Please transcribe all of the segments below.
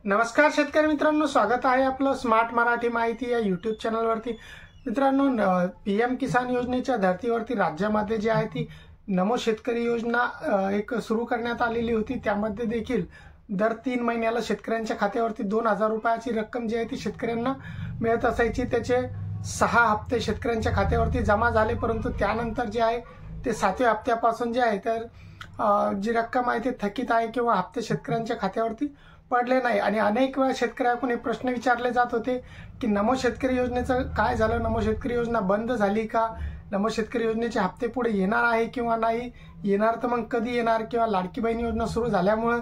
नमस्कार शेतकरी मित्रांनो, स्वागत आहे आपलं स्मार्ट मराठी माहिती या यूट्यूब चॅनलवरती। मित्रांनो, पीएम किसान योजनेच्या धर्तीवरती राज्यामध्ये जी आहे ती नमो शेतकरी योजना एक सुरू करण्यात आलेली होती। त्यामध्ये देखील दर 3 महिन्याला शेतकऱ्यांच्या खात्यावरती 2000 रुपयाची रक्कम जी आहे ती शेतकऱ्यांना मिळत असायची। त्याचे 6 हप्ते शेतकऱ्यांच्या खात्यावरती जमा झाले, परंतु त्यानंतर जे आहे ते 7व्या हप्त्यापासून जे आहे तर जी रक्कम आहे ती थकीत आहे किंवा हप्ते शेतकऱ्यांच्या खात्यावरती पडले नाही। आणि अनेक वेळा शेतकऱ्यांकडून हे प्रश्न विचारले जात होते की नमो शेतकरी योजनेचं काय झालं, नमो शेतकरी योजना बंद झाली का, नमो शेतकरी योजनेचे हप्ते पुढे येणार आहे किंवा नाही, येणार तर मग कधी येणार, किंवा लाडकी बहीण योजना सुरू झाल्यामुळे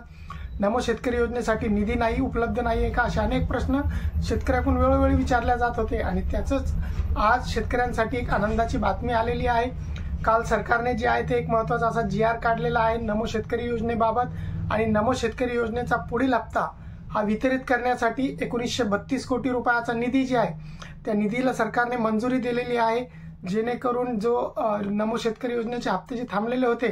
नमो शेतकरी योजनेसाठी निधी नाही, उपलब्ध नाही आहे का, असे अनेक प्रश्न शेतकऱ्यांकडून वेळोवेळी विचारले जात होते। आणि त्याचंच आज शेतकऱ्यांसाठी एक आनंदाची बातमी आलेली आहे। काल सरकारने जे आहे ते एक महत्त्वाचा असा GR काढलेला आहे नमो शेतकरी योजनेबाबत। आणि नमो शेतकरी योजनेचा पुढील हप्ता हा वितरित करण्यासाठी 1932 कोटी रुपयाचा निधी जे आहे त्या निधीला सरकारने मंजुरी दिलेली आहे, जेणेकरून जो नमो शेतकरी योजनेचे हप्ते जे थांबलेले होते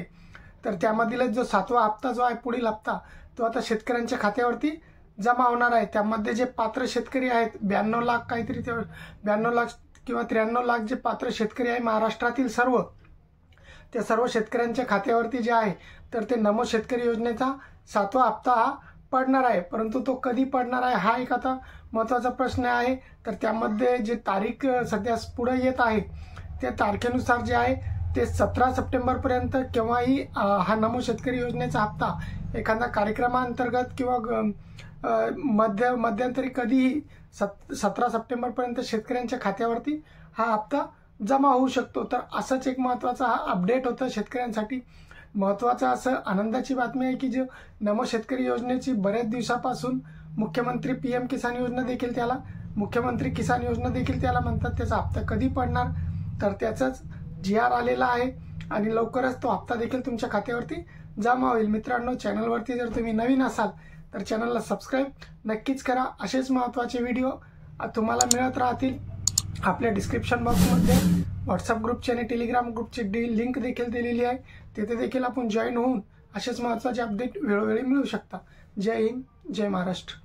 तर त्यामधील जो 7वा हप्ता जो आहे पुढील हप्ता तो आता शेतकऱ्यांच्या खात्यावरती जमा होणार आहे। त्यामध्ये जे पात्र शेतकरी आहेत 92 लाख काहीतरी 92 लाख किंवा 93 लाख जे पात्र शेतकरी आहे महाराष्ट्रातील सर्व, त्या सर्व शेतकऱ्यांच्या खात्यावरती जे आहे तर ते नमो शेतकरी योजनेचा 7वा हप्ता हा पडणार आहे। परंतु तो कधी पडणार आहे हा एक आता महत्त्वाचा प्रश्न आहे। तर त्यामध्ये जे तारीख सध्या पुढे येत आहे त्या तारखेनुसार जे आहे ते 17 सप्टेंबरपर्यंत केव्हाही हा नमो शेतकरी योजनेचा हप्ता एखादा कार्यक्रमांतर्गत किंवा मध्यंतरी कधीही 17 सप्टेंबरपर्यंत शेतकऱ्यांच्या खात्यावरती हा हप्ता जमा होऊ शकतो। तर असंच एक महत्त्वाचा हा अपडेट होतं शेतकऱ्यांसाठी। महत्त्वाचं असं आनंदाची बातमी आहे की जो नमो शेतकरी योजनेची बरेच दिवसापासून मुख्यमंत्री पीएम किसान योजना देखील त्याला मुख्यमंत्री किसान योजना देखील त्याला म्हणतात, त्याचा हप्ता कधी पडणार तर त्याचाच GR आलेला आहे आणि लवकरच तो हप्ता देखील तुमच्या खात्यावरती जमा होईल। मित्रांनो, चॅनलवरती जर तुम्ही नवीन असाल तर चॅनलला सबस्क्राईब नक्कीच करा। असेच महत्त्वाचे व्हिडिओ तुम्हाला मिळत राहतील। आपल्या डिस्क्रिप्शन बॉक्समध्ये व्हॉट्सअप ग्रुपची आणि टेलिग्राम ग्रुपची लिंक देखील दिलेली आहे, तिथे देखील आपण जॉईन होऊन असेच महत्त्वाचे अपडेट वेळोवेळी मिळू शकता। जय हिंद, जय महाराष्ट्र।